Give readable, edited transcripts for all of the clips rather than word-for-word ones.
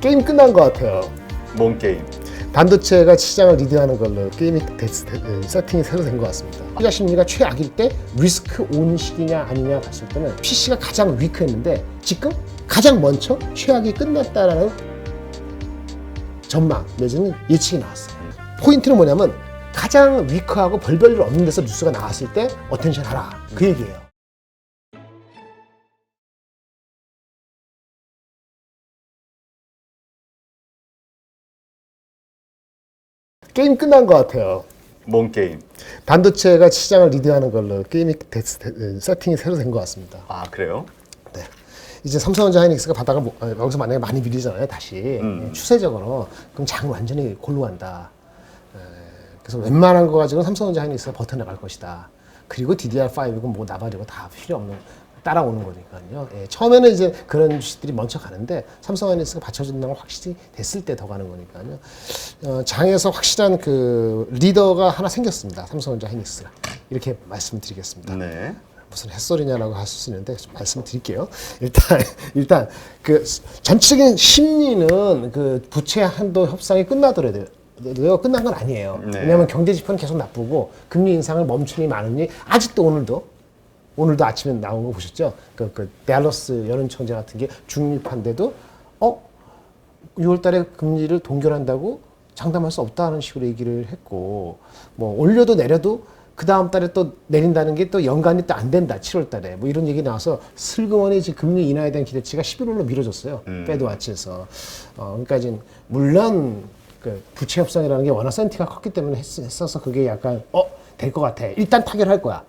게임 끝난 것 같아요. 뭔 게임? 반도체가 시장을 리드하는 걸로 게임이 세팅이 새로 된 것 같습니다. 소비자 심리가 최악일 때 리스크 온 시기냐 아니냐 봤을 때는 PC가 가장 위크했는데 지금 가장 먼저 최악이 끝났다라는 전망 내지는 예측이 나왔어요. 포인트는 뭐냐면 가장 위크하고 별별 없는 데서 뉴스가 나왔을 때 어텐션 하라 그 얘기예요. 게임 끝난 것 같아요. 뭔 게임? 반도체가 시장을 리드하는 걸로 게임이 세팅이 새로 된 것 같습니다. 아, 그래요? 네. 이제 삼성전자 하이닉스가 바닥을 여기서 만약에 많이 밀리잖아요. 다시 추세적으로 그럼 장 완전히 골로 간다. 그래서 웬만한 거 가지고 삼성전자 하이닉스가 버텨나갈 것이다. 그리고 DDR5고 뭐 나발이고 다 필요 없는 따라오는 거니까요. 예, 처음에는 이제 그런 주식들이 먼저 가는데 삼성 하이닉스가 받쳐준다는 걸 확실히 됐을 때 더 가는 거니까요. 장에서 확실한 그 리더가 하나 생겼습니다. 삼성전자 하이닉스가 이렇게 말씀드리겠습니다. 네. 무슨 햇소리냐라고 할 수 있는데 좀 말씀드릴게요. 일단 그 전체적인 심리는 그 부채 한도 협상이 끝나더라도 끝난 건 아니에요. 네. 왜냐하면 경제 지표는 계속 나쁘고 금리 인상을 멈추니 마느니 아직도 오늘도 아침에 나온 거 보셨죠? 그 댈러스 여론청재 같은 게 중립한데도 6월달에 금리를 동결한다고 장담할 수 없다는 식으로 얘기를 했고 뭐 올려도 내려도 그 다음 달에 또 내린다는 게 또 연간이 또 안 된다. 7월 달에. 뭐 이런 얘기 나와서 슬그머니 지금 금리 인하에 대한 기대치가 11월로 미뤄졌어요. 페드 와치에서. 그러니까 지금 물론 그 부채 협상이라는 게 워낙 센티가 컸기 때문에 했어서 그게 약간 될 것 같아. 일단 타결할 거야.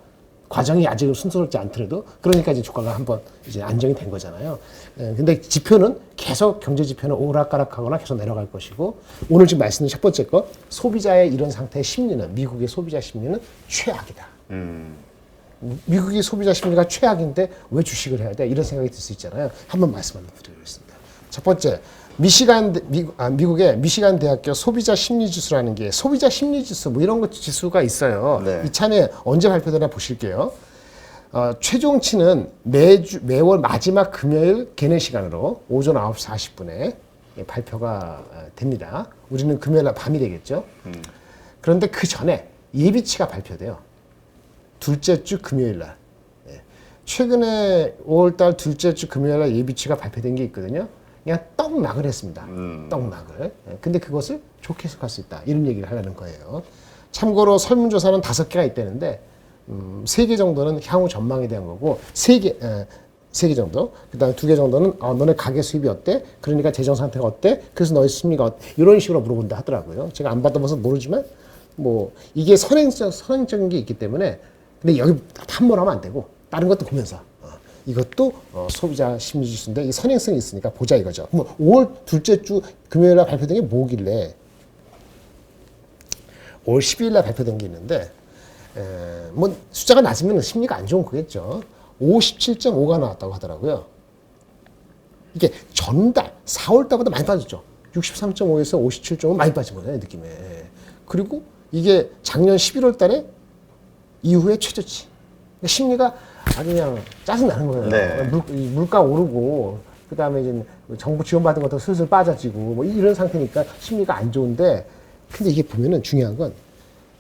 과정이 아직 순조롭지 않더라도 그러니까 이제 주가가 한번 이제 안정이 된 거잖아요. 근데 지표는 계속 경제 지표는 오락가락하거나 계속 내려갈 것이고 오늘 지금 말씀드린 첫 번째 거 소비자의 이런 상태의 심리는 미국의 소비자 심리는 최악이다. 미국의 소비자 심리가 최악인데 왜 주식을 해야 돼? 이런 생각이 들 수 있잖아요. 한번 말씀 한번 드리겠습니다. 첫 번째 미국의 미시간 대학교 소비자 심리 지수라는 게 소비자 심리 지수 뭐 이런 거 지수가 있어요. 네. 이참에 언제 발표되나 보실게요. 최종치는 매월 마지막 금요일 개내 시간으로 오전 9시 40분에 발표가 됩니다. 우리는 금요일 날 밤이 되겠죠. 그런데 그 전에 예비치가 발표돼요. 둘째 주 금요일 날. 최근에 5월달 둘째 주 금요일 날 예비치가 발표된 게 있거든요. 그냥 떡락을 했습니다. 떡락을. 근데 그것을 좋게 해석할 수 있다. 이런 얘기를 하려는 거예요. 참고로 설문조사는 5개가 있다는데 3개 정도는 향후 전망에 대한 거고 3개 정도. 그다음에 2개 정도는 너네 가계 수입이 어때? 그러니까 재정 상태가 어때? 그래서 너희 심리가 어때? 이런 식으로 물어본다 하더라고요. 제가 안 받아봐서 모르지만 뭐 이게 선행적인 게 있기 때문에 근데 여기 함몰하면 안 되고 다른 것도 보면서 이것도 소비자 심리 지수인데 이 선행성이 있으니까 보자 이거죠. 그럼 5월 둘째 주 금요일 날 발표된 게 뭐길래 5월 12일 날 발표된 게 있는데 뭐 숫자가 낮으면 심리가 안 좋은 거겠죠. 57.5가 나왔다고 하더라고요. 이게 전달 4월 달보다 많이 빠졌죠. 63.5에서 57.5 많이 빠진 거예요, 느낌에. 그리고 이게 작년 11월 달에 이후에 최저치. 심리가 아주 그냥 짜증나는 거예요. 네. 물가 오르고 그다음에 이제 정부 지원받은 것도 슬슬 빠져지고 뭐 이런 상태니까 심리가 안 좋은데 근데 이게 보면은 중요한 건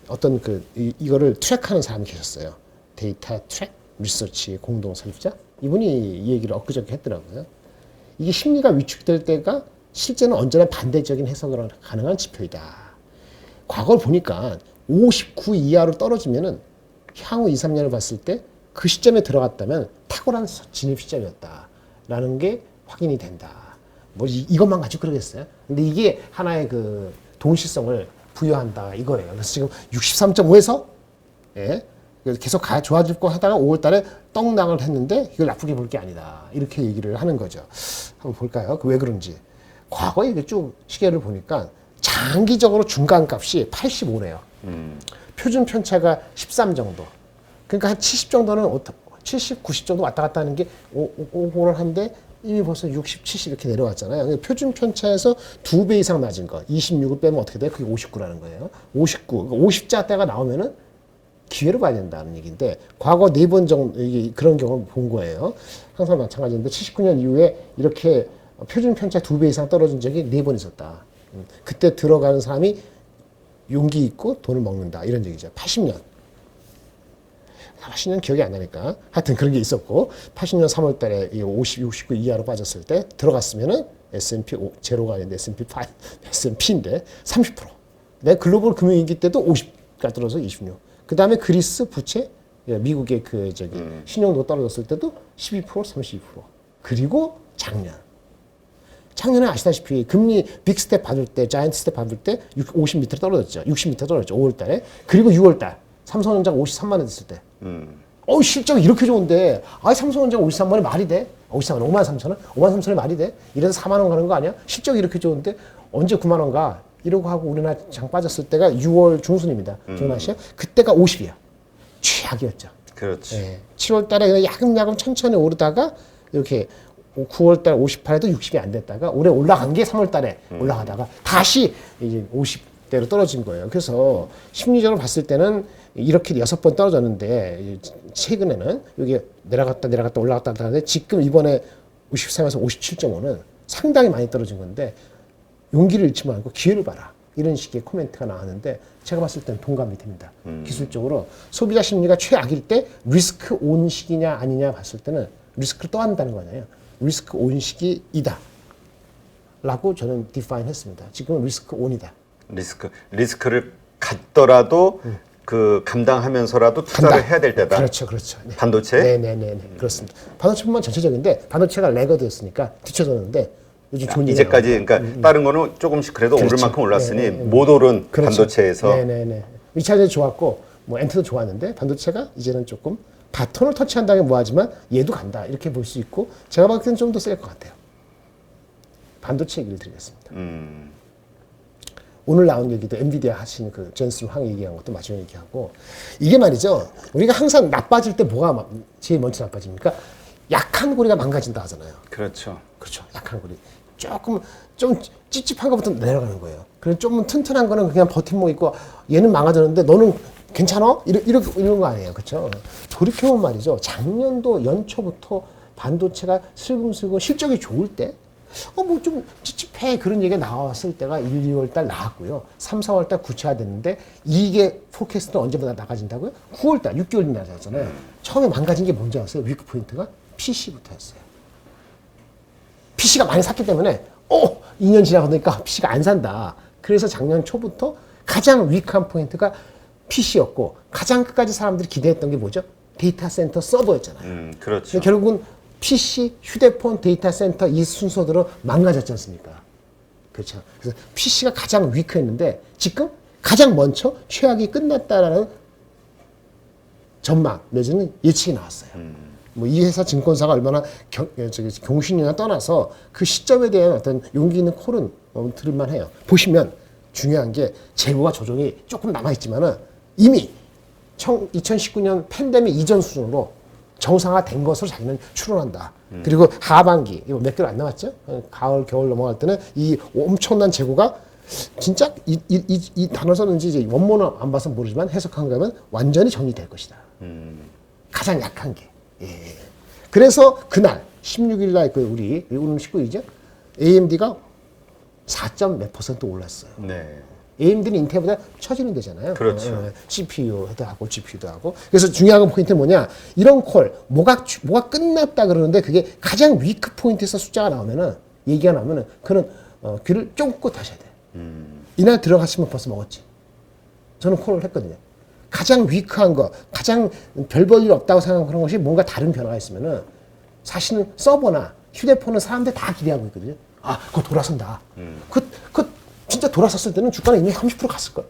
어떤 이거를 트랙하는 사람이 계셨어요. 데이터 트랙 리서치 공동 설립자 이분이 이 얘기를 엊그저께 했더라고요. 이게 심리가 위축될 때가 실제는 언제나 반대적인 해석을 가능한 지표이다. 과거를 보니까 59 이하로 떨어지면은 향후 2, 3년을 봤을 때 그 시점에 들어갔다면 탁월한 진입 시점이었다라는 게 확인이 된다. 뭐 이것만 가지고 그러겠어요? 근데 이게 하나의 그 동시성을 부여한다 이거예요. 그래서 지금 63.5에서 계속 좋아질 거 하다가 5월달에 떡락을 했는데 이걸 나쁘게 볼 게 아니다. 이렇게 얘기를 하는 거죠. 한번 볼까요? 왜 그런지. 과거에 이게 쭉 시계를 보니까 장기적으로 중간값이 85래요. 표준 편차가 13 정도. 그러니까 한 70 정도는 70, 90 정도 왔다 갔다 하는 게 오고를 한데 이미 벌써 60, 70 이렇게 내려왔잖아요. 표준 편차에서 2배 이상 낮은 거. 26을 빼면 어떻게 돼요? 그게 59라는 거예요. 59. 50자대가 나오면은 기회를 봐야 된다는 얘기인데 과거 4번 정도 그런 경험을 본 거예요. 항상 마찬가지인데 79년 이후에 이렇게 표준 편차 2배 이상 떨어진 적이 4번 있었다. 그때 들어가는 사람이 용기 있고 돈을 먹는다. 이런 얘기죠. 80년. 80년 기억이 안 나니까. 하여튼 그런 게 있었고, 80년 3월 달에 69 이하로 빠졌을 때 들어갔으면은 S&P 제로가 아닌데 S&P인데 30%. 내 글로벌 금융위기 때도 50가 떨어져서 26. 그 다음에 그리스 부채, 미국의 신용도 떨어졌을 때도 12%, 32%. 그리고 작년에 아시다시피 금리 빅 스텝 받을 때, 자이언트 스텝 받을 때 50 밑으로 떨어졌죠. 60 밑으로 떨어졌죠. 5월 달에. 그리고 6월 달. 삼성전자가 53만 원 됐을 때. 실적이 이렇게 좋은데, 삼성전자가 53만 원이 말이 돼? 53만 원, 5만 3천 원? 5만 3천 원이 말이 돼? 이래서 4만 원 가는 거 아니야? 실적이 이렇게 좋은데, 언제 9만 원 가? 이러고 하고 우리나라 장 빠졌을 때가 6월 중순입니다. 전화시야? 그때가 50이야. 최악이었죠. 그렇지. 예. 7월 달에 야금야금 천천히 오르다가, 이렇게 9월 달 58에도 60이 안 됐다가, 올해 올라간 게 3월 달에 올라가다가, 다시 이제 50대로 떨어진 거예요. 그래서 심리적으로 봤을 때는 이렇게 6번 떨어졌는데, 최근에는 여기 내려갔다 올라갔다 하는데, 지금 이번에 53에서 57.5는 상당히 많이 떨어진 건데, 용기를 잃지 말고 기회를 봐라. 이런 식의 코멘트가 나왔는데, 제가 봤을 때는 동감이 됩니다. 기술적으로 소비자 심리가 최악일 때 리스크 온 시기냐 아니냐 봤을 때는 리스크를 떠안다는 거잖아요. 리스크 온 시기이다. 라고 저는 디파인 했습니다. 지금은 리스크 온이다. 리스크를 갖더라도 그 감당하면서라도 투자를 해야 될 때다. 그렇죠. 네. 반도체? 네. 그렇습니다. 반도체뿐만 전체적인데, 반도체가 레거드였으니까 뒤쳐졌는데, 요즘 좋은 이제까지, 그러니까 다른 거는 조금씩 그래도 오를 만큼 올랐으니 못 오른 반도체에서. 네네네. 2차전지 좋았고, 뭐 엔트도 좋았는데, 반도체가 이제는 조금 바톤을 터치한다면 뭐하지만 얘도 간다. 이렇게 볼 수 있고, 제가 봤을 때는 좀 더 셀 것 같아요. 반도체 얘기를 드리겠습니다. 오늘 나온 얘기도 엔비디아 하신 그 젠슨 황 얘기한 것도 마지막 얘기하고, 이게 말이죠. 우리가 항상 나빠질 때 뭐가 제일 먼저 나빠집니까? 약한 고리가 망가진다 하잖아요. 그렇죠. 약한 고리. 좀 찝찝한 것부터 내려가는 거예요. 그리고 좀 튼튼한 거는 그냥 버팀목 있고, 얘는 망가졌는데 너는 괜찮아? 이런 거 아니에요. 그렇죠? 돌이켜보면 말이죠. 작년도 연초부터 반도체가 슬금슬금 실적이 좋을 때, 뭐 좀 찝찝해. 그런 얘기가 나왔을 때가 1, 2월 달 나왔고요. 3, 4월 달 구체화됐는데, 이게 포캐스트는 언제보다 나가진다고요? 9월 달, 6개월 나잖아요. 처음에 망가진 게 뭔지 아세요? 위크 포인트가? PC부터였어요. PC가 많이 샀기 때문에 2년 지나가니까 PC가 안 산다. 그래서 작년 초부터 가장 위크한 포인트가 PC였고, 가장 끝까지 사람들이 기대했던 게 뭐죠? 데이터 센터 서버였잖아요. 그렇죠. 결국은 PC, 휴대폰, 데이터 센터 이 순서대로 망가졌지 않습니까? 그렇죠. 그래서 PC가 가장 위크했는데, 지금 가장 먼저 최악이 끝났다라는 전망 내지는 예측이 나왔어요. 뭐 이 회사 증권사가 얼마나 경신이나 떠나서 그 시점에 대한 어떤 용기 있는 콜은 들을만 해요. 보시면 중요한 게 재고가 조정이 조금 남아있지만은 이미 2019년 팬데믹 이전 수준으로 정상화된 것으로 자기는 추론한다. 그리고 하반기, 이거 몇 개월 안 남았죠? 가을, 겨울 넘어갈 때는 이 엄청난 재고가 진짜 이 단어 썼는지 이제 원문을 안 봐서 모르지만 해석한 거면 완전히 정리될 것이다. 가장 약한 게. 그래서 그날 16일 날 우리 오늘 19일이죠. AMD가 4.몇% 올랐어요. 네. AMD는 인텔보다 처지는 데잖아요. 그렇죠. CPU도 하고 GPU도 하고. 그래서 중요한 포인트는 뭐냐? 이런 콜 뭐가 끝났다 그러는데 그게 가장 위크 포인트에서 숫자가 나오면은 얘기가 나오면은 그는 귀를 쫑긋 하셔야 돼. 이날 들어갔으면 벌써 먹었지. 저는 콜을 했거든요. 가장 위크한 거, 가장 별 볼 일 없다고 생각하는 것이 뭔가 다른 변화가 있으면은 사실은 서버나 휴대폰은 사람들이 다 기대하고 있거든요. 그거 돌아선다. 진짜 돌아섰을 때는 주가는 이미 30% 갔을걸.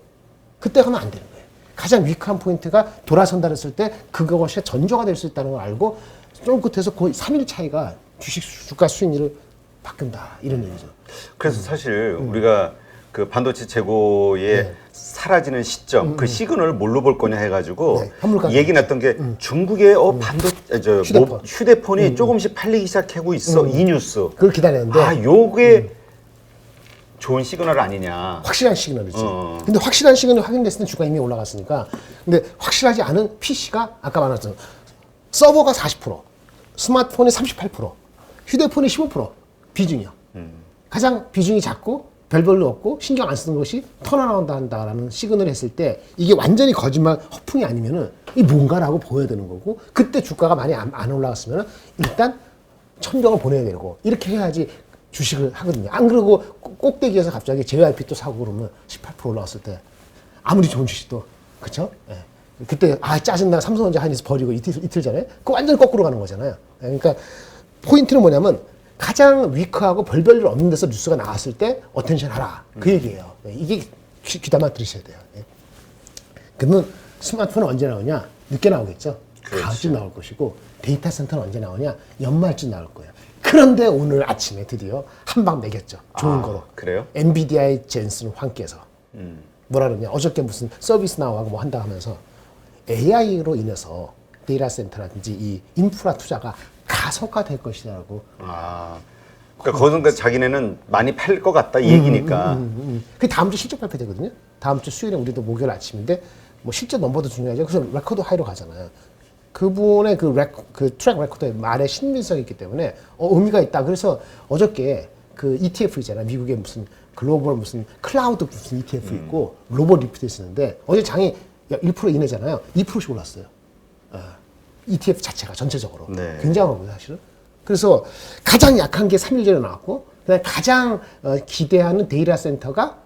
그때 가면 안 되는 거예요. 가장 위크한 포인트가 돌아선다 했을 때 그것이 전조가 될 수 있다는 걸 알고 좀 끝에서 거의 3일 차이가 주가 수익률을 바꾼다. 이런 얘기죠. 그래서 사실 우리가 그 반도체 재고의 사라지는 시점, 그 시그널을 뭘로 볼 거냐 해가지고 얘기 났던 게 중국의 휴대폰이 조금씩 팔리기 시작하고 있어. 이 뉴스. 그걸 기다렸는데. 요게 좋은 시그널 아니냐. 확실한 시그널이지. 근데 확실한 시그널이 확인됐을 때 주가 이미 올라갔으니까. 근데 확실하지 않은 PC가 아까 말했던 서버가 40%, 스마트폰이 38%, 휴대폰이 15% 비중이요. 가장 비중이 작고 별별로 없고 신경 안 쓰는 것이 턴어라운드 한다라는 시그널을 했을 때 이게 완전히 거짓말 허풍이 아니면은 이 뭔가라고 보여야 되는 거고 그때 주가가 많이 안 올라갔으면 일단 천정을 보내야 되고 이렇게 해야지 주식을 하거든요. 안 그러고 꼭대기에서 갑자기 JYP 또 사고 그러면 18% 올라왔을 때 아무리 좋은 주식도 그쵸? 예. 그때 짜증나 삼성전자 한에서 버리고 이틀 전에 그 완전 거꾸로 가는 거잖아요. 예. 그러니까 포인트는 뭐냐면 가장 위크하고 별별 일 없는 데서 뉴스가 나왔을 때 어텐션 하라 그 얘기예요. 예. 이게 귀담아 들으셔야 돼요. 예. 그러면 스마트폰은 언제 나오냐? 늦게 나오겠죠. 그렇죠. 다음쯤 나올 것이고 데이터 센터는 언제 나오냐? 연말쯤 나올 거예요. 그런데 오늘 아침에 드디어 한 방 매겼죠. 좋은 거로. 그래요? 엔비디아의 젠슨 황께서 뭐라 그러냐? 어저께 무슨 서비스 나오고 뭐 한다 하면서 AI로 인해서 데이터 센터라든지 이 인프라 투자가 가속화될 것이라고. 그러니까 거기서 자기네는 많이 팔 것 같다 이 얘기니까. 그 다음 주 실적 발표되거든요. 다음 주 수요일에 우리도 목요일 아침인데 뭐 실제 넘버도 중요하죠. 그래서 레코드 하이로 가잖아요. 그분의 그 트랙 레코드에 말에 신빙성이 있기 때문에 의미가 있다. 그래서 어저께 그 ETF 있잖아요. 미국의 무슨 글로벌 무슨 클라우드 무슨 ETF 있고 로봇 리프트 있는데 어제 장이 1% 이내잖아요. 2%씩 올랐어요. ETF 자체가 전체적으로. 네. 굉장한 거고요, 사실은. 그래서 가장 약한 게 3일 전에 나왔고, 그다음에 가장 기대하는 데이터 센터가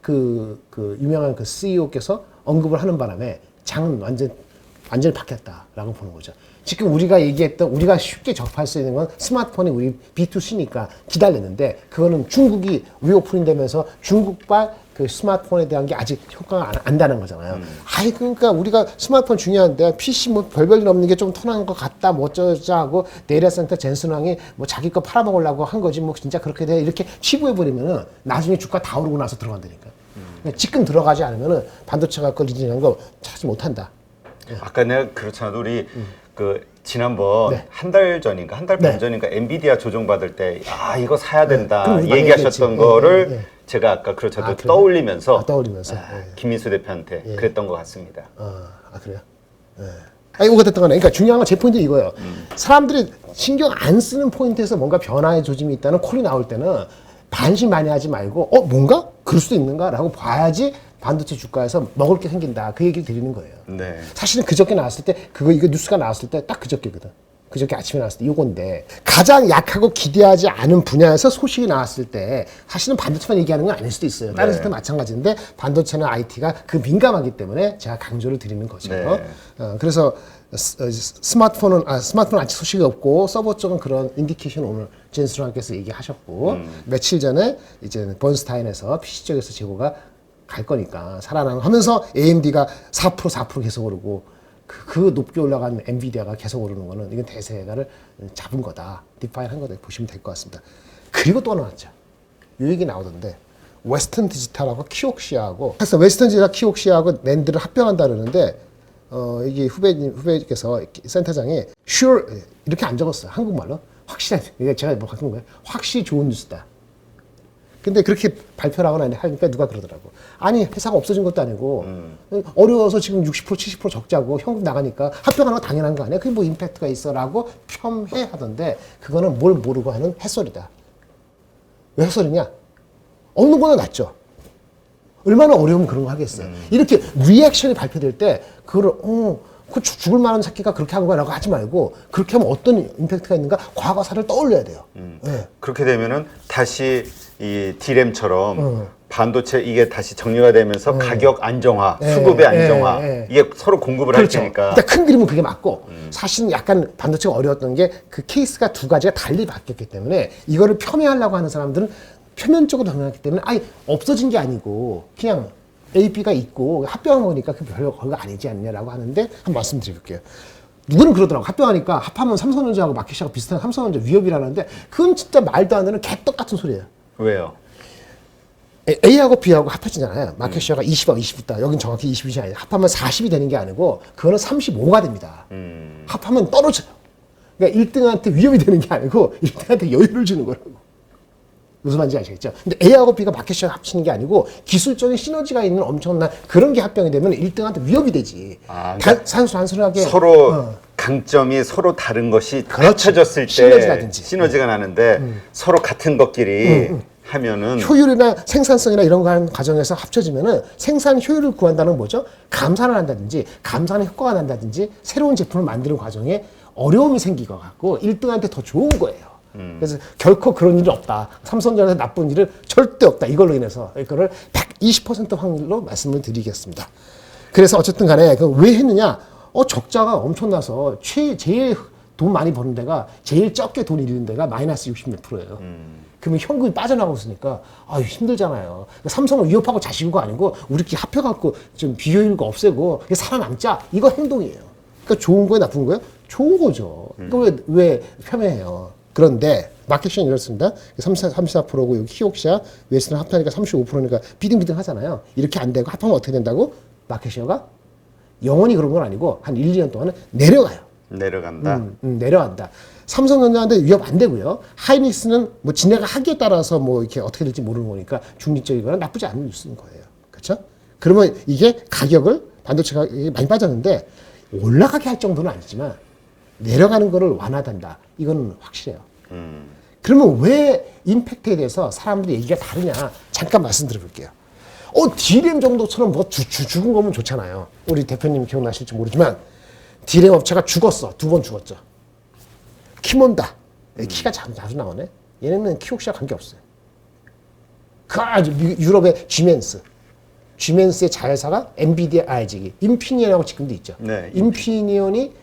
그 유명한 그 CEO께서 언급을 하는 바람에 장은 완전히 바뀌었다라고 보는 거죠. 지금 우리가 얘기했던 우리가 쉽게 접할 수 있는 건 스마트폰이 우리 B2C니까 기다렸는데 그거는 중국이 리오프닝 되면서 중국발 그 스마트폰에 대한 게 아직 효과가 안 나는 거잖아요. 그러니까 우리가 스마트폰 중요한데 PC 뭐 별별 일 없는 게 좀 턴한 것 같다 뭐 어쩌자 하고 데이터 센터 젠슨왕이 뭐 자기 거 팔아먹으려고 한 거지 뭐 진짜 그렇게 돼 이렇게 치부해버리면은 나중에 주가 다 오르고 나서 들어간다니까. 그러니까 지금 들어가지 않으면은 반도체가 그 리진한 거 찾지 못한다. 아까 내가 그렇잖아도 우리 그 지난번 네. 한 달 전인가 한 달 반 네. 전인가 엔비디아 조정 받을 때 이거 사야 된다 그럼 우리 많이 얘기하셨던 얘기했지. 거를 네. 제가 아까 그렇잖아도 그래요? 떠올리면서 떠올리면서. 김민수 대표한테 그랬던 것 같습니다. 그래요? 이거가 됐던 거네. 그러니까 중요한 건 제 포인트 이거예요. 사람들이 신경 안 쓰는 포인트에서 뭔가 변화의 조짐이 있다는 콜이 나올 때는 반신 많이 하지 말고 뭔가? 그럴 수도 있는가라고 봐야지 반도체 주가에서 먹을 게 생긴다. 그 얘기를 드리는 거예요. 네. 사실은 그저께 나왔을 때 이거 뉴스가 나왔을 때 딱 그저께거든. 그저께 아침에 나왔을 때 요건데 가장 약하고 기대하지 않은 분야에서 소식이 나왔을 때 사실은 반도체만 얘기하는 건 아닐 수도 있어요. 다른 sek터 마찬가지인데 반도체나 IT가 그 민감하기 때문에 제가 강조를 드리는 거죠. 네. 그래서 스마트폰은 아직 소식이 없고 서버 쪽은 그런 인디케이션 오늘 젠슨 왕께서 얘기하셨고 며칠 전에 이제 번스타인에서 PC 쪽에서 재고가 갈 거니까 살아나는 하면서 AMD가 4% 계속 오르고 그 높게 올라간 엔비디아가 계속 오르는 거는 이건 대세가를 잡은 거다. 디파인 한 거다. 보시면 될 것 같습니다. 그리고 또 하나 나왔죠. 이 얘기 나오던데 웨스턴 디지털하고 키옥시아하고 그래서 웨스턴 디지털 키옥시아하고 랜드를 합병한다 그러는데 이게 후배께서 센터장에 sure 이렇게 안 적었어요. 한국말로. 확실하지. 이게 제가 뭐 바꾼 거예요. 확실히 좋은 뉴스다. 근데 그렇게 발표를 하니까 누가 그러더라고. 아니, 회사가 없어진 것도 아니고, 어려워서 지금 60%, 70% 적자고, 현금 나가니까 합병하는 거 당연한 거 아니야? 그게 뭐 임팩트가 있어? 라고 폄해 하던데, 그거는 뭘 모르고 하는 햇소리다. 왜 햇소리냐? 없는 거는 낫죠. 얼마나 어려우면 그런 거 하겠어요. 이렇게 리액션이 발표될 때, 그거를, 그 죽을 만한 새끼가 그렇게 한 거라고 하지 말고, 그렇게 하면 어떤 임팩트가 있는가? 과거사를 떠올려야 돼요. 네. 그렇게 되면은 다시 이 디램처럼 반도체 이게 다시 정리가 되면서 가격 안정화, 수급의 안정화 이게 서로 공급을 그렇죠. 할 테니까. 일단 큰 그림은 그게 맞고 사실은 약간 반도체가 어려웠던 게 그 케이스가 두 가지가 달리 바뀌었기 때문에 이거를 폄훼하려고 하는 사람들은 표면적으로 당연했기 때문에 아예 없어진 게 아니고 그냥 AP가 있고 합병한 거니까 그 별거 아니지 않냐라고 하는데 한번 말씀드릴게요. 누구는 그러더라고. 합병하니까 합하면 삼성전자하고 마켓시하고 비슷한 삼성전자 위협이라는데 그건 진짜 말도 안 되는 개떡 같은 소리예요. 왜요? A하고 B하고 합해지잖아요. 마켓시어가 20하고 20이다. 여긴 정확히 20이 아니라 합하면 40이 되는 게 아니고 그거는 35가 됩니다. 합하면 떨어져요. 그러니까 1등한테 위협이 되는 게 아니고 1등한테 여유를 주는 거라고. 무슨 말인지 아시겠죠? 근데 A하고 B가 마켓시어 합치는 게 아니고 기술적인 시너지가 있는 엄청난 그런 게 합병이 되면 1등한테 위협이 되지. 그러니까 단순하게 서로 장점이 서로 다른 것이 그렇지. 합쳐졌을 때 시너지라든지. 시너지가 나는데 서로 같은 것끼리 하면은 효율이나 생산성이나 이런 거 하는 과정에서 합쳐지면은 생산 효율을 구한다는 건 뭐죠? 감산을 한다든지 감산의 효과가 난다든지 새로운 제품을 만드는 과정에 어려움이 생기고 갖고 1등한테 더 좋은 거예요. 그래서 결코 그런 일은 없다. 삼성전자에서 나쁜 일은 절대 없다. 이걸로 인해서 이거를 120% 확률로 말씀을 드리겠습니다. 그래서 어쨌든 간에 왜 했느냐? 적자가 엄청나서 제일 돈 많이 버는 데가 제일 적게 돈 잃는 데가 마이너스 60몇 %예요. 그러면 현금이 빠져나가고 있으니까 힘들잖아요. 삼성을 위협하고 자시는 거 아니고 우리끼리 합해갖고 좀 비효율과 없애고 살아남자. 이거 행동이에요. 그러니까 좋은 거예요, 나쁜 거예요? 좋은 거죠. 그러니까 왜 폄훼해요? 그런데 마켓시는 이렇습니다. 34%고 여기 키옥시아 웨스트는 합하니까 35%니까 비등비등 하잖아요. 이렇게 안 되고 합하면 어떻게 된다고? 마켓시어가 영원히 그런 건 아니고 한 1, 2년 동안은 내려가요. 내려간다. 내려간다. 삼성전자한테 위협 안 되고요. 하이닉스는 뭐 지네가 하기에 따라서 뭐 이렇게 어떻게 될지 모르는 거니까 중립적이거나 나쁘지 않은 뉴스인 거예요. 그렇죠? 그러면 이게 가격을 반도체가 많이 빠졌는데 올라가게 할 정도는 아니지만 내려가는 거를 완화한다. 이건 확실해요. 그러면 왜 임팩트에 대해서 사람들이 얘기가 다르냐? 잠깐 말씀드려볼게요. 디램 정도처럼 뭐 죽은 거면 좋잖아요. 우리 대표님 기억나실지 모르지만 디램 업체가 죽었어. 2번 죽었죠. 키몬다. 키가 자주 나오네. 얘네는 키옥시와 관계없어요. 유럽의 G맨스의 자회사가 엔비디아, 인피니언하고 지금도 있죠. 네, 인피니언이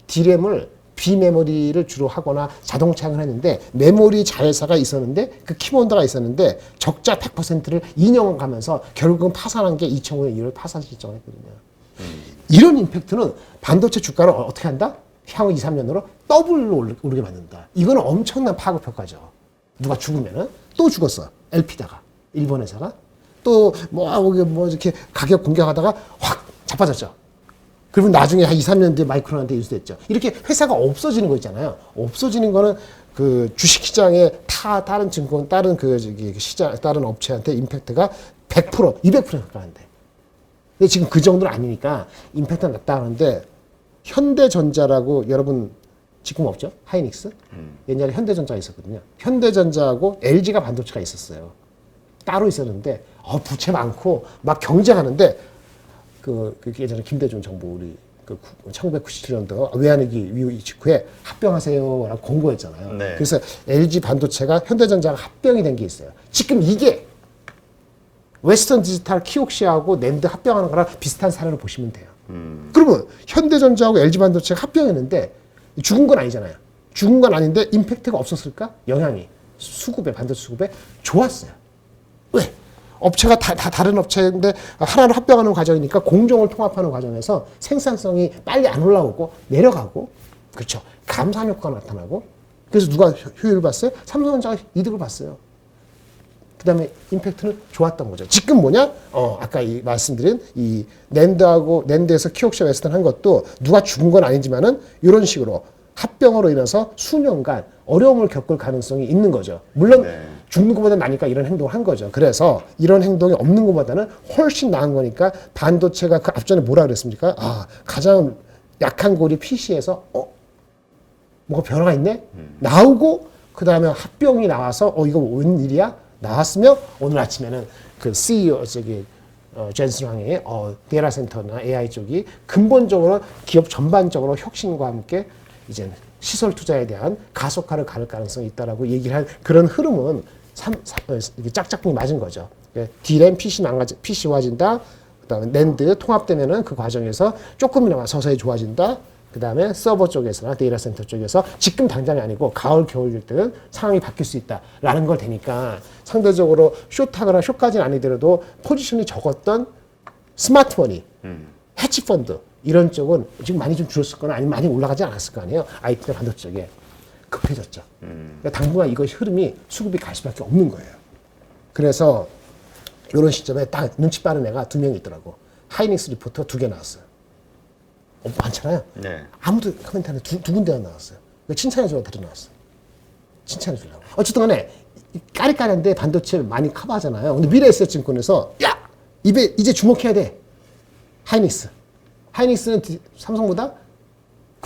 디램을 비메모리를 주로 하거나 자동차를 했는데 메모리 자회사가 있었는데 그 키몬다가 있었는데 적자 100%를 2년 가면서 결국은 파산한 게 2005년 2월 파산 실정했거든요. 이런 임팩트는 반도체 주가를 어떻게 한다? 향후 2, 3년으로 더블로 오르게 만든다. 이거는 엄청난 파급 효과죠. 누가 죽으면은 또 죽었어. LP다가 일본 회사가 또 뭐 이렇게 가격 공격하다가 확 자빠졌죠. 그리고 나중에 한 2, 3년 뒤에 마이크론한테 인수됐죠. 이렇게 회사가 없어지는 거 있잖아요. 없어지는 거는 그 주식시장에 다른 증권, 다른 시장, 다른 업체한테 임팩트가 100%, 200% 가까운데. 근데 지금 그 정도는 아니니까 임팩트가 낮다 하는데 현대전자라고 여러분 지금 없죠? 하이닉스? 옛날에 현대전자가 있었거든요. 현대전자하고 LG가 반도체가 있었어요. 따로 있었는데 부채 많고 막 경쟁하는데 그 예전에 김대중 정부 우리 1997년도 외환위기 이후 직후에 합병하세요라고 공고했잖아요. 네. 그래서 LG 반도체가 현대전자가 합병이 된 게 있어요. 지금 이게 웨스턴 디지털 키옥시아하고 낸드 합병하는 거랑 비슷한 사례를 보시면 돼요. 그러면 현대전자하고 LG 반도체가 합병했는데 죽은 건 아니잖아요. 죽은 건 아닌데 임팩트가 없었을까? 영향이 수급에 반도체 수급에 좋았어요. 왜? 업체가 다 다른 업체인데 하나로 합병하는 과정이니까 공정을 통합하는 과정에서 생산성이 빨리 안 올라오고 내려가고 그렇죠. 감산 효과가 나타나고 그래서 누가 효율을 봤어요? 삼성전자가 이득을 봤어요. 그 다음에 임팩트는 좋았던 거죠. 지금 뭐냐? 아까 말씀드린 이 낸드에서 키옥시아 웨스턴 한 것도 누가 죽은 건 아니지만은 이런 식으로 합병으로 인해서 수년간 어려움을 겪을 가능성이 있는 거죠. 물론 네. 죽는 것보다 나니까 이런 행동을 한 거죠. 그래서 이런 행동이 없는 것보다는 훨씬 나은 거니까 반도체가 그 앞전에 뭐라 그랬습니까? 가장 약한 골이 PC에서 뭐가 변화가 있네? 나오고 그 다음에 합병이 나와서 이거 웬일이야? 나왔으며 오늘 아침에는 그 CEO 젠슨 황의 데이터 센터나 AI 쪽이 근본적으로 기업 전반적으로 혁신과 함께 이제 시설 투자에 대한 가속화를 가를 가능성이 있다라고 얘기를 한 그런 흐름은 짝짝꿍이 맞은 거죠. D램 PC화진다. 그다음에 낸드 통합되면은 그 과정에서 조금이나마 서서히 좋아진다. 그다음에 서버 쪽에서나 데이터 센터 쪽에서 지금 당장이 아니고 가을 겨울일 때는 상황이 바뀔 수 있다라는 걸 되니까 상대적으로 숏하거나 숏까지는 아니더라도 포지션이 적었던 스마트머니, 헤지펀드 이런 쪽은 지금 많이 좀 줄었을 거나 아니면 많이 올라가지 않았을 거 아니에요. IT나 반도체 쪽에 급해졌죠. 그러니까 당분간 이것이 흐름이 수급이 갈 수밖에 없는 거예요. 그래서 이런 시점에 딱 눈치 빠른 애가 2명 있더라고. 하이닉스 리포터 2개 나왔어요. 많잖아요. 네. 아무도 코멘트 안 해. 두 군데가 나왔어요. 칭찬해주려고 들어나왔어요. 칭찬해주려고. 어쨌든 간에 까리까리한데 반도체 많이 커버하잖아요. 근데 미래에셋증권에서 야! 이제 주목해야 돼. 하이닉스는 삼성보다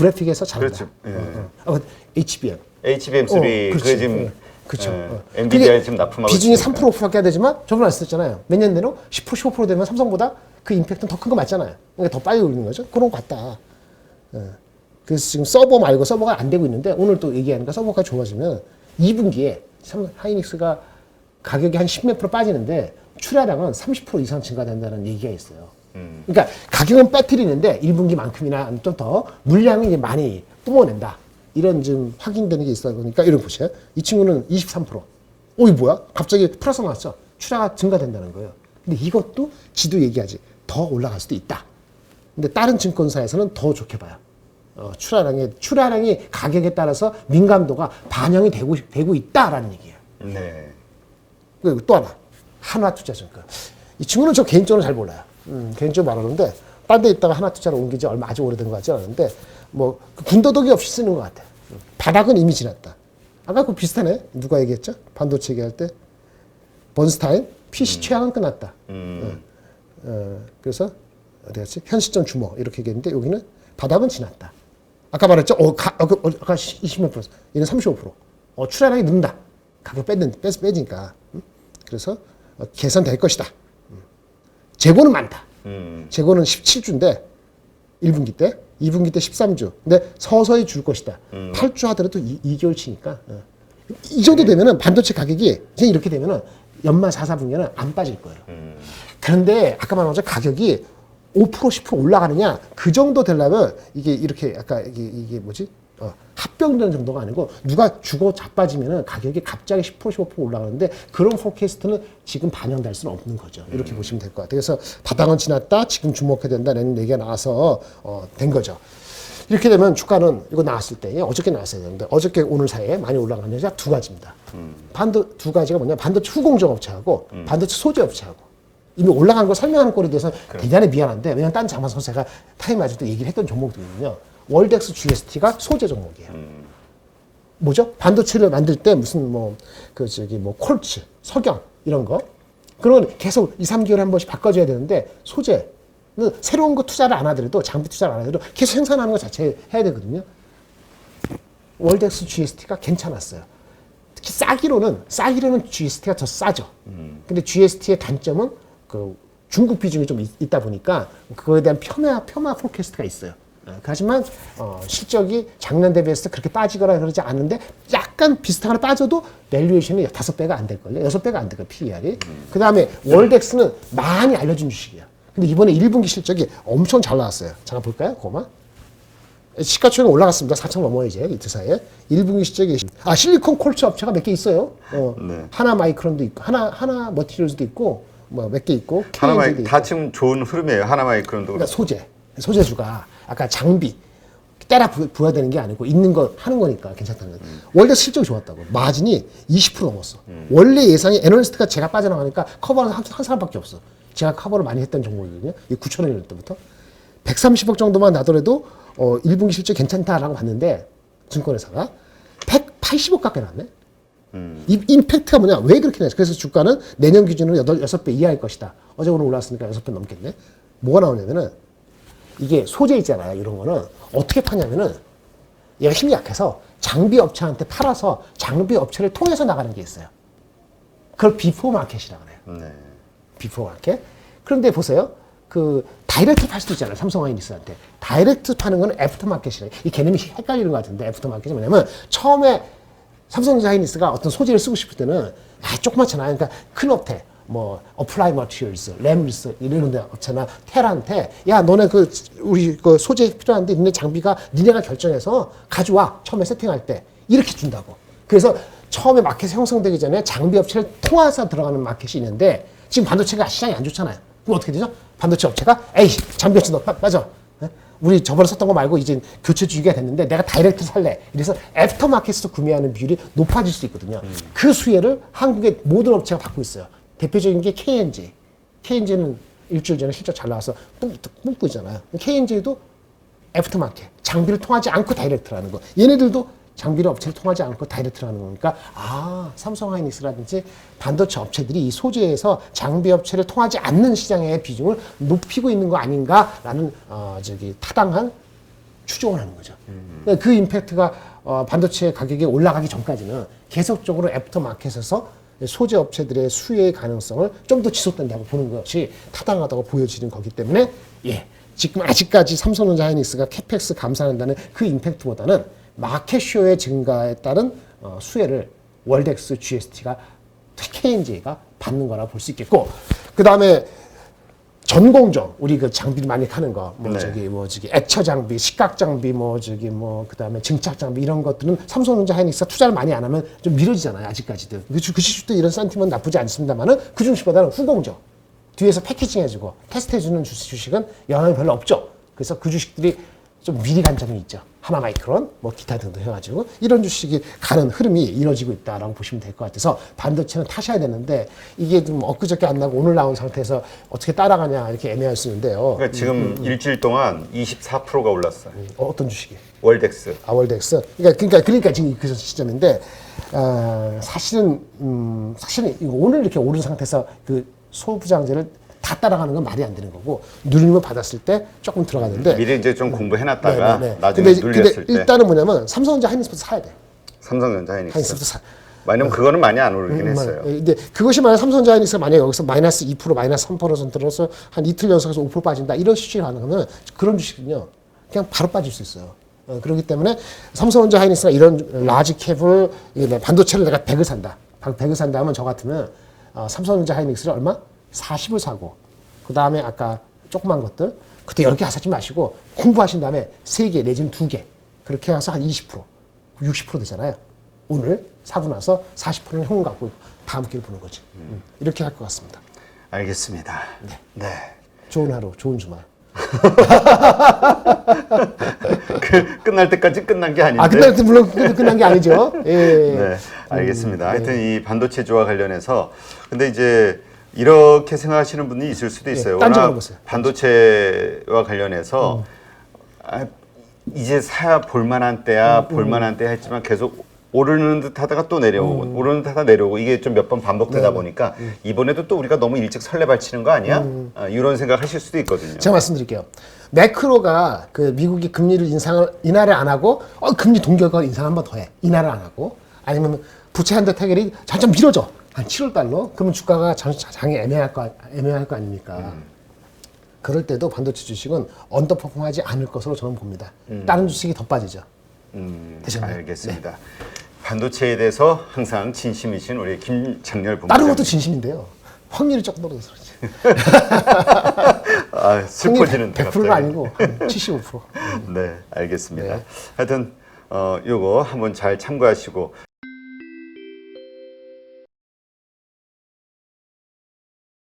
그래픽에서 잘한다. 그렇죠. HBM. HBM3 그게 지금 그렇죠. 엔비디아에 지금 납품하고 비중이 있으니까. 3% 5%밖에 안 되지만 저번에 말씀했잖아요. 몇 년 내로 10% 15% 되면 삼성보다 그 임팩트는 더 큰 거 맞잖아요. 그러니까 더 빨리 오르는 거죠. 그런 거 같다. 그래서 지금 서버 말고 서버가 안 되고 있는데 오늘 또 얘기하니까 서버가 좋아지면 2분기에 하이닉스가 가격이 한 10몇 프로 빠지는데 출하량은 30% 이상 증가된다는 얘기가 있어요. 그러니까 가격은 빼뜨리는데 1분기만큼이나 좀 더 물량이 이제 많이 뿜어낸다. 이런 좀 확인되는 게 있어요. 그러니까 이런 거 보세요. 이 친구는 23%. 이게 뭐야? 갑자기 플러스 나왔죠. 출하가 증가된다는 거예요. 근데 이것도 지도 얘기하지. 더 올라갈 수도 있다. 근데 다른 증권사에서는 더 좋게 봐요. 출하량이 가격에 따라서 민감도가 반영이 되고 있다라는 얘기예요. 네. 그리고 또 하나. 한화투자증권. 이 친구는 저 개인적으로 잘 몰라요. 개인적으로 말하는데 딴 데 있다가 하나투자로 옮긴 지 얼마 아주 오래된 것 같지 않은데 뭐 군더더기 없이 쓰는 것 같아요. 바닥은 이미 지났다. 아까 그 비슷하네. 누가 얘기했죠? 반도체 얘기할 때. 번스타인 PC 최악은 끝났다. 그래서 어디 갔지? 현 시점 주목 이렇게 얘기했는데 여기는 바닥은 지났다. 아까 말했죠? 아까 20몇 프로. 얘는 35%. 출하량이 는다. 가격 빼지니까. 그래서 개선될 것이다. 재고는 많다. 재고는 17주인데 1분기 때, 2분기 때 13주. 근데 서서히 줄 것이다. 8주 하더라도 2개월 치니까. 이 정도 되면은 반도체 가격이 이제 이렇게 되면은 연말 4, 4분기에는 안 빠질 거예요. 그런데 아까 말한 것처럼 가격이 5% 10% 올라가느냐 그 정도 되려면 이게 이렇게 아까 이게 뭐지? 합병되는 정도가 아니고 누가 주고 자빠지면은 가격이 갑자기 10% 15% 올라가는데 그런 포캐스트는 지금 반영될 수는 없는 거죠. 이렇게 보시면 될 것 같아요. 그래서 바닥은 지났다. 지금 주목해야 된다는 얘기가 나와서 된 거죠. 이렇게 되면 주가는 이거 나왔을 때 어저께 나왔어야 되는데 어저께 오늘 사이에 많이 올라가는 데가 두 가지입니다. 두 가지가 뭐냐? 반도체 후공정 업체하고 반도체 소재 업체하고 이미 올라간 거 설명하는 꼴에 대해서 대단히 미안한데 왜냐면 딴 장만서 제가 타임 아직도 얘기를 했던 종목들이거든요. 월덱스 GST가 소재 종목이에요. 뭐죠? 반도체를 만들 때 무슨 콜츠, 석영 이런 거 그런 계속 2, 3개월에 한 번씩 바꿔줘야 되는데 소재는 새로운 거 투자를 안 하더라도 장비 투자를 안 하더라도 계속 생산하는 것 자체 해야 되거든요. 월덱스 GST가 괜찮았어요. 특히 싸기로는 GST가 더 싸죠. 근데 GST의 단점은 그 중국 비중이 좀 있다 보니까 그거에 대한 폄하 포캐스트가 있어요. 하지만 실적이 작년 대비해서 그렇게 빠지거나 그러지 않는데 약간 비슷하거나 빠져도 밸류에이션이 5배가 안 될걸요. 6배가 안 될걸요. PER이. 그 다음에 월덱스는 많이 알려진 주식이야. 근데 이번에 1분기 실적이 엄청 잘 나왔어요. 잠깐 볼까요? 그거만. 시가총액 올라갔습니다. 4천 넘어요 이제 이틀 사이에. 1분기 실적이 실리콘 콜츠 업체가 몇 개 있어요. 네. 하나 마이크론도 있고 하나 머티리얼즈도 있고 뭐 몇 개 있고 하나마이 다 지금 좋은 흐름이에요. 하나마이크론도 그러니까 소재주가 아까 장비 때라 부어야 되는 게 아니고 있는 거 하는 거니까 괜찮다는 거예요. 원래 실적이 좋았다고. 마진이 20% 넘었어. 원래 예상이 애널리스트가 제가 빠져나가니까 커버는 한 사람밖에 없어. 제가 커버를 많이 했던 종목이거든요. 9,000원일 때부터 130억 정도만 나더라도 1분기 실적 괜찮다라고 봤는데 증권회사가 180억 가까이 나왔네. 이 임팩트가 뭐냐? 왜 그렇게 나왔어? 그래서 주가는 내년 기준으로 6배 이하일 것이다. 어제 오늘 올랐으니까 6배 넘겠네. 뭐가 나오냐면은 이게 소재 있잖아요. 이런 거는 어떻게 파냐면은 얘가 힘이 약해서 장비 업체한테 팔아서 장비 업체를 통해서 나가는 게 있어요. 그걸 비포 마켓이라고 그래요. 네. 비포 마켓. 그런데 보세요. 그 다이렉트 팔 수도 있잖아요. 삼성 하이닉스한테. 다이렉트 파는 거는 애프터 마켓이래요. 이 개념이 헷갈리는 것 같은데 애프터 마켓이 뭐냐면 처음에 삼성전자 하이닉스가 어떤 소재를 쓰고 싶을 때는 조그맣잖아요. 그러니까 큰 업체 뭐 어플라이 머티리얼스, 램리스 이런 데 업체나 텔한테 야 너네 우리 소재 필요한데 니네 장비가 니네가 결정해서 가져와 처음에 세팅할 때 이렇게 준다고. 그래서 처음에 마켓이 형성되기 전에 장비 업체를 통해서 들어가는 마켓이 있는데 지금 반도체가 시장이 안 좋잖아요. 그럼 어떻게 되죠? 반도체 업체가 에이 장비 업체 너 빠져. 우리 저번에 썼던 거 말고 이제 교체 주기가 됐는데 내가 다이렉트 살래. 이래서 애프터 마켓에서 구매하는 비율이 높아질 수 있거든요. 그 수혜를 한국의 모든 업체가 받고 있어요. 대표적인 게 KNG. KNG는 일주일 전에 실적 잘 나와서 뿜고 있잖아요. KNG도 애프터마켓, 장비를 통하지 않고 다이렉트라는 거. 얘네들도 장비를 업체를 통하지 않고 다이렉트라는 거니까 삼성 하이닉스라든지 반도체 업체들이 이 소재에서 장비 업체를 통하지 않는 시장의 비중을 높이고 있는 거 아닌가라는 타당한 추종을 하는 거죠. 그러니까 그 임팩트가 반도체 가격이 올라가기 전까지는 계속적으로 애프터 마켓에서 소재 업체들의 수혜의 가능성을 좀 더 지속된다고 보는 것이 타당하다고 보여지는 거기 때문에 지금 아직까지 삼성전자 하이닉스가 캐펙스 감산한다는 그 임팩트보다는 마켓쇼의 증가에 따른 수혜를 월덱스, GST가, KNJ가 받는 거라 볼 수 있겠고, 그 다음에 전공정, 우리 그 장비 많이 타는 거, 액처 장비, 식각 장비, 그 다음에 증착 장비 이런 것들은 삼성전자 하이닉스가 투자를 많이 안 하면 좀 미뤄지잖아요, 아직까지도. 그 주식도 이런 산티면 나쁘지 않습니다만은 그 주식보다는 후공정, 뒤에서 패키징 해주고 테스트해주는 주식은 영향이 별로 없죠. 그래서 그 주식들이 좀 미리 간 점이 있죠. 하나마이크론, 기타 등등 해가지고 이런 주식이 가는 흐름이 이루어지고 있다라고 보시면 될 것 같아서 반도체는 타셔야 되는데 이게 좀 엊그저께 안 나고 오늘 나온 상태에서 어떻게 따라가냐 이렇게 애매할 수 있는데요. 그러니까 지금 일주일 동안 24%가 올랐어요. 어떤 주식이? 월덱스. 월덱스. 그러니까 지금 그 시점인데 사실은 이거 오늘 이렇게 오른 상태에서 그 소부장제를 다 따라가는 건 말이 안 되는 거고 누림을 받았을 때 조금 들어가는데 미리 이제 좀 공부해놨다가 나중에 눌렸을 때 일단은 뭐냐면 삼성전자 하이닉스부터 사야 돼. 삼성전자 하이닉스. 하이닉스부터 사. 왜냐면 그거는 많이 안 오르긴 했어요. 근데 그것이 만약 삼성전자 하이닉스가 만약 여기서 마이너스 2%, 마이너스 3%로서 한 이틀 연속해서 5% 빠진다 이런 수치가 가능하면 그런 주식은요 그냥 바로 빠질 수 있어요. 그렇기 때문에 삼성전자 하이닉스가 이런 라지 캡을 반도체를 내가 100을 산다. 100을 산다 하면 저 같으면 삼성전자 하이닉스를 얼마? 40을 사고 그 다음에 아까 조그만 것들 그때 10개 사지 마시고 공부하신 다음에 3개 내지는 2개 그렇게 해서 한 20% 60% 되잖아요. 오늘 사고 나서 40%는 현금 갖고 다음 기회를 보는 거지. 이렇게 할 것 같습니다. 알겠습니다. 네. 좋은 하루, 좋은 주말. 끝날 때까지 끝난 게 아닌데. 끝날 때 물론 끝난 게 아니죠. 네, 알겠습니다. 하여튼 이 반도체주와 관련해서 근데 이제 이렇게 생각하시는 분이 있을 수도 있어요. 워낙 반도체와 관련해서 이제 사야 볼만한 때야 볼만한 때야 했지만 계속 오르는 듯 하다가 또 내려오고 오르는 듯 하다가 내려오고 이게 좀 몇 번 반복되다 보니까 이번에도 또 우리가 너무 일찍 설레발치는 거 아니야? 이런 생각 하실 수도 있거든요. 제가 말씀드릴게요. 매크로가 그 미국이 금리를 인하를 안 하고 금리 동결과 인상 한 번 더 해. 인하를 안 하고 아니면 부채 한도 타결이 잠깐 미뤄져. 한 7월 달로 그러면 주가가 장이 애매할 거 아닙니까? 그럴 때도 반도체 주식은 언더퍼폼하지 않을 것으로 저는 봅니다. 다른 주식이 더 빠지죠. 되셨나요? 알겠습니다. 네. 반도체에 대해서 항상 진심이신 우리 김장렬 본부장님. 다른 것도 진심인데요. 확률이 조금 떨어져서 그렇지. 슬퍼지는 100%가 아니고 75%. 네, 알겠습니다. 하여튼 요거 한번 잘 참고하시고